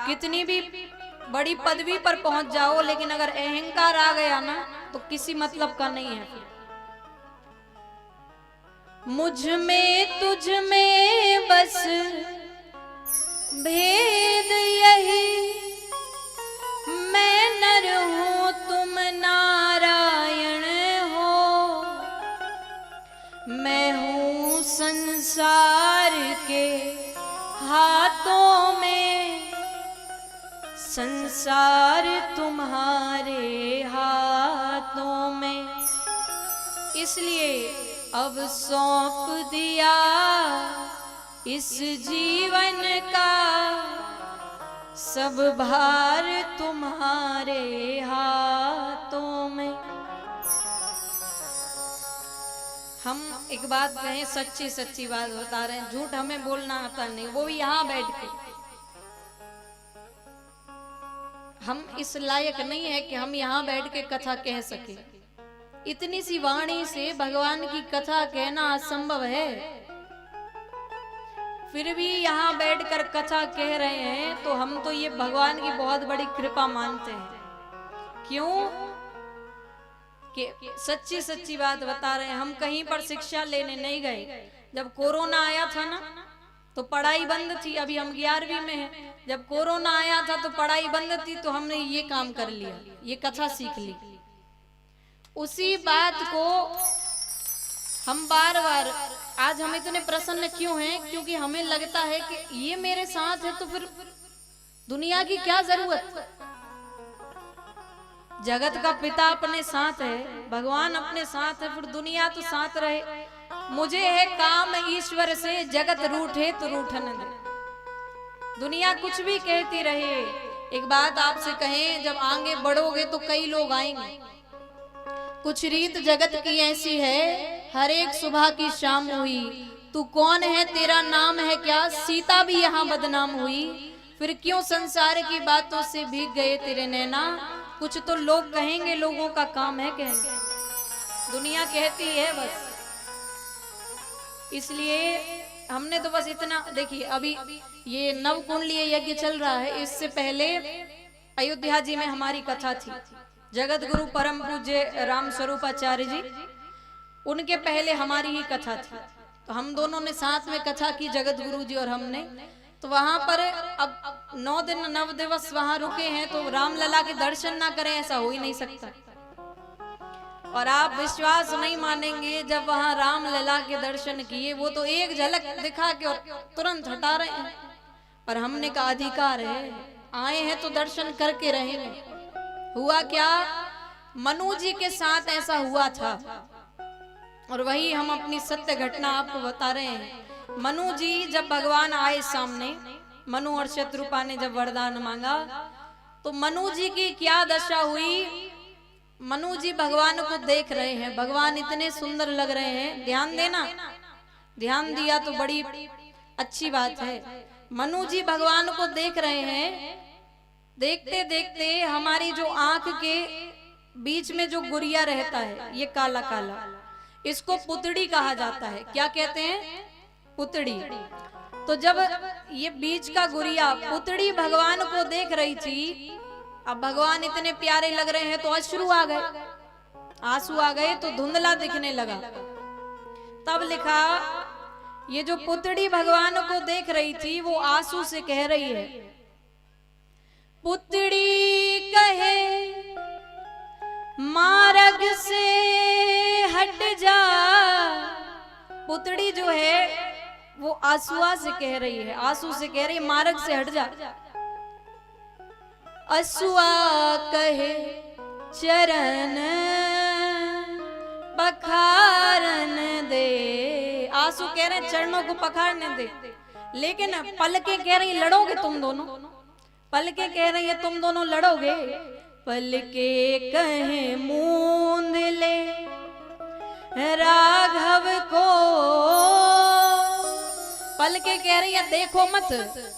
कितनी भी बड़ी पदवी पर पहुंच जाओ, लेकिन अगर अहंकार आ गया ना तो किसी मतलब का नहीं है फिर। मुझ में तुझ में बस भेद यही, मैं नर हूं तुम नारायण हो, मैं हूं संसार के हाथों में, संसार तुम्हारे हाथों में। इसलिए अब सौंप दिया इस जीवन का सब भार तुम्हारे हाथों में। हम एक बात कहें, सच्ची सच्ची बात बता रहे हैं, झूठ हमें बोलना आता नहीं, वो भी यहाँ बैठ के। हम इस लायक नहीं है कि हम यहाँ बैठ के कथा कह सके। इतनी सी वाणी से भगवान की कथा कहना असंभव है, फिर भी यहाँ बैठकर कथा कह रहे हैं, तो हम तो ये भगवान की बहुत बड़ी कृपा मानते हैं। क्यों? कि सच्ची सच्ची बात बता रहे हैं, हम कहीं पर शिक्षा लेने नहीं गए। जब कोरोना आया था ना तो पढ़ाई बंद थी, अभी हम 11वीं में हैं। जब कोरोना आया था तो पढ़ाई बंद थी, तो हमने ये काम कर लिया, ये कथा सीख ली। उसी बात को हम बार बार, आज हम इतने प्रसन्न क्यों हैं? क्योंकि हमें लगता है कि ये मेरे साथ है तो फिर दुनिया की क्या जरूरत। जगत का पिता अपने साथ है, भगवान अपने साथ है, फिर दुनिया तो साथ रहे। मुझे है काम ईश्वर से, जगत रूठे तो रूठने दे। दुनिया कुछ भी कहती रहे। एक बात आपसे कहें, जब आगे बढ़ोगे तो कई लोग आएंगे। कुछ रीत जगत की ऐसी है, हर एक सुबह की शाम हुई, तू कौन है तेरा नाम है क्या, सीता भी यहाँ बदनाम हुई। फिर क्यों संसार की बातों से भीग गए तेरे नैना, कुछ तो लोग कहेंगे, लोगों का काम है कहना। दुनिया कहती है बस। इसलिए हमने तो बस इतना, देखिए अभी ये नवकुंडलीय यज्ञ चल रहा है, इससे पहले अयोध्या जी में हमारी कथा थी। जगत गुरु परम पूज्य राम स्वरूपाचार्य जी, उनके पहले हमारी ही कथा थी। तो हम दोनों ने साथ में कथा की, जगत गुरु जी और हमने। तो वहां पर अब 9 दिन 9 दिवस वहां रुके हैं, तो रामलला के दर्शन ना करें ऐसा हो ही नहीं सकता। और आप विश्वास नहीं मानेंगे, जब वहां रामलला के दर्शन किए, वो तो एक झलक दिखा के और तुरंत हटा रहे हैं। पर हमने का अधिकार है, आए हैं तो दर्शन करके रहेंगे। हुआ क्या, मनु जी के साथ ऐसा हुआ था, और वही हम अपनी सत्य घटना आपको बता रहे हैं। मनु जी जब भगवान आए सामने, मनु और शत्रुपा ने जब वरदान मांगा, तो मनु जी की क्या दशा हुई। मनु जी भगवान को देख रहे हैं, भगवान इतने सुंदर लग रहे हैं। ध्यान देना, ध्यान दिया तो बड़ी अच्छी बात है। मनु जी भगवान को देख रहे हैं। देखते देखते हमारी जो आंख के बीच में जो गुरिया रहता है, ये काला काला, इसको पुतड़ी कहा जाता है। क्या कहते हैं? पुतड़ी। तो जब ये बीच का गुरिया पुतड़ी भगवान को देख रही थी, अब भगवान इतने प्यारे लग रहे हैं तो अश्रु आ गए, आंसू आ गए, तो धुंधला दिखने लगा। तब लिखा, ये जो पुतड़ी भगवान को देख रही थी वो आंसू से कह रही है, पुतड़ी कहे मार्ग से हट जा। पुतड़ी जो है वो आंसुआ से कह रही है, आंसू से कह रही है मार्ग से हट जा। असुआ कहे चरण पखारन दे। आंसू कह रहे हैं चरणों को पखारने दे, लेकिन पलके कह रही लड़ोगे तुम दोनों। पलके कह रही है तुम दोनों लड़ोगे। पलके कहे मूंद ले राघव को। पलके कह रही है देखो मत,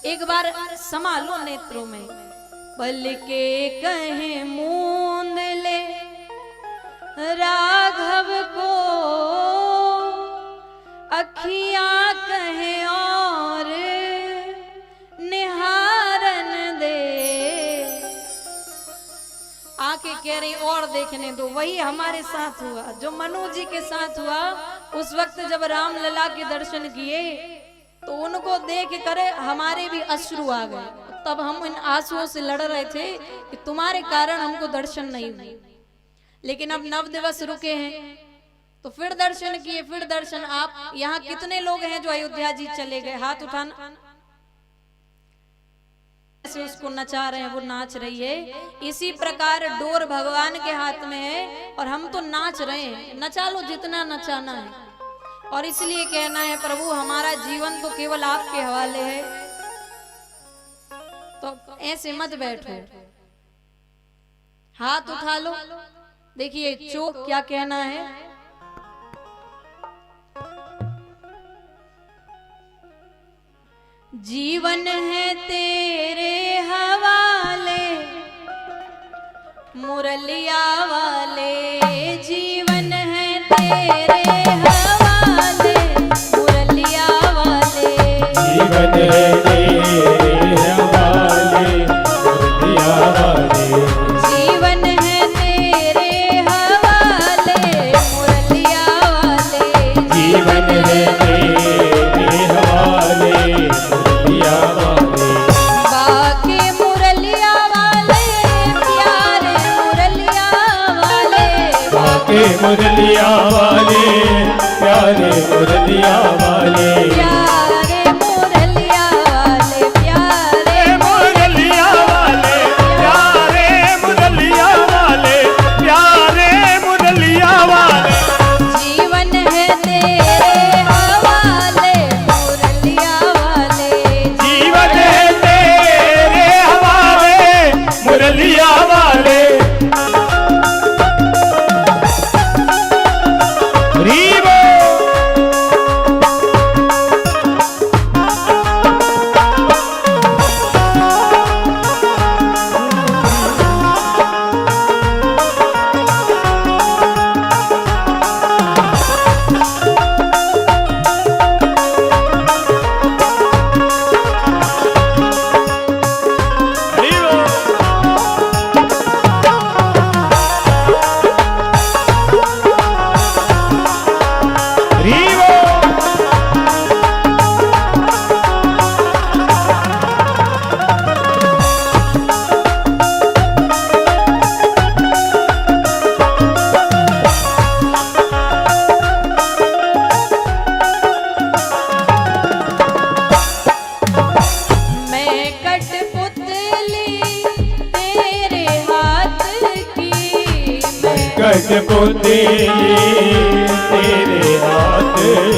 एक बार संभालो नेत्रों में। पलके कहे मूंद ले राघव को, अखियां कहे और निहारन दे। कह रही और देखने दो। वही हमारे साथ हुआ जो मनु जी के साथ हुआ। उस वक्त जब राम लला के दर्शन किए तो उनको देख कर हमारे भी अश्रु आ गए। तब हम इन आंसुओं से लड़ रहे थे कि तुम्हारे कारण हमको दर्शन नहीं हुए। लेकिन अब 9 दिवस रुके हैं तो फिर दर्शन किए, फिर दर्शन। आप यहाँ कितने लोग हैं जो अयोध्या जी चले गए? हाथ उठाना। ऐसे उसको नचा रहे हैं, वो नाच रही है। इसी प्रकार डोर भगवान के हाथ में है और हम तो नाच रहे हैं। नचा लो जितना नचाना है। और इसलिए कहना है प्रभु हमारा जीवन तो केवल आपके हवाले है, तो ऐसे मत बैठो, हाथ उठा लो। देखिए चोक क्या कहना है, जीवन है तेरे हवाले मुरलिया वाले, जीवन है तेरे हवाले मुरलिया वाले, जीवन है तेरे हवाले मुरलिया वाले, जीवन है तेरे हवाले मुरलिया वाले, जीवन है तेरे हवाले मुरलिया वाले, बाके मुरलिया वाले प्यारे मुरलिया वाले, बाके मुरलिया वाले प्यारे मुरलिया वाले, प्यारे मुरलिया वाले, प्यारे मुरलिया वाले प्यारे मुरलिया वाले, प्यारे मुरलिया वाले, जीवन है तेरे हवाले मुरलिया वाले, जीवन है तेरे हवाले मुरलिया वाले, रीबो मैं कठपुतली तेरे हाथ की, मैं कठपुतली तेरे हाथ की,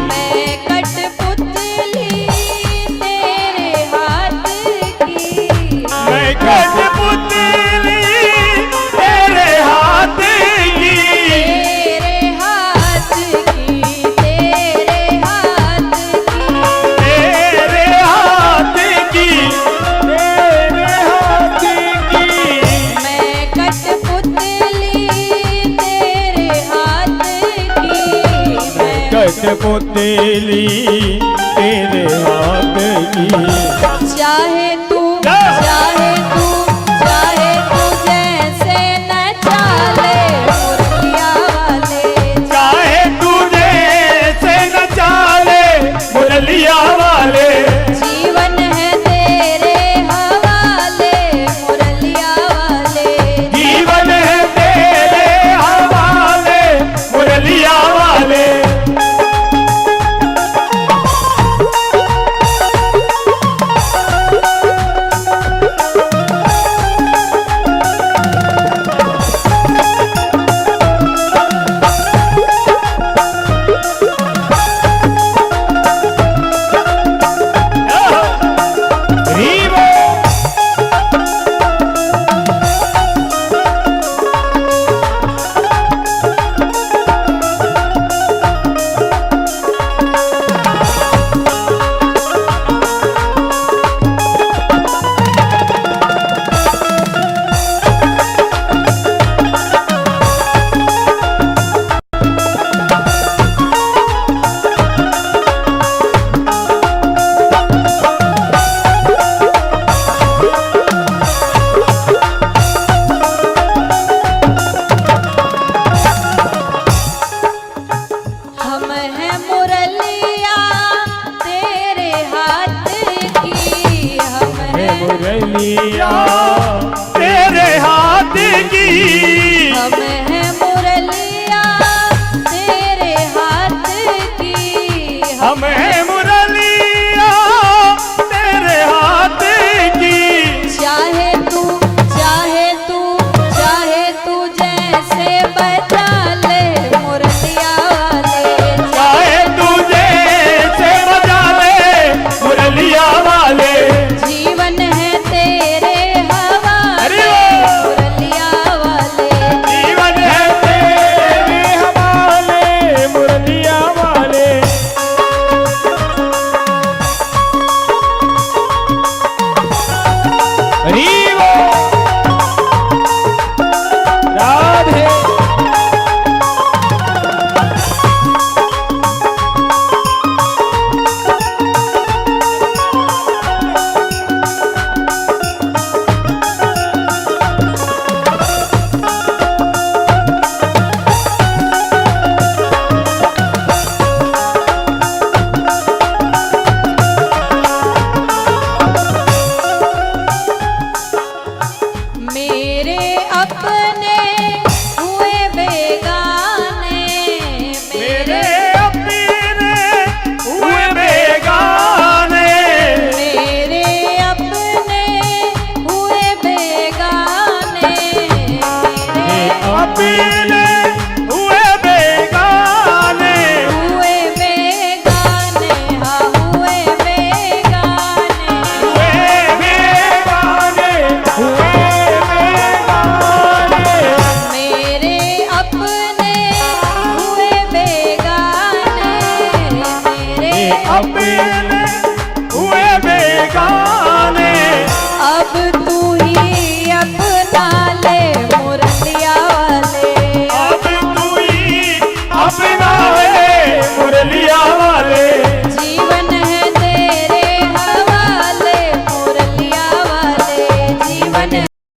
मैं कठपुतली तेरे हाथ की, मैं कठपुतली तेरे हाथ की, तेरे हाथ की, तेरे हाथ की, तेरे हाथ की, तेरे हाथ की, मैं कठपुतली तेरे हाथ की, मैं कठपुतली तेरे हाथ की, चाहे तू चाहे तू चाहे तू जैसे नचा ले मुरलिया वाले, चाहे तुझे से नचा ले मुरलिया वाले, जीवन है तेरे हवाले मुरलिया वाले, जीवन है तेरे हवाले मुरलिया वाले, मुरलिया तेरे हाथ की हम हैं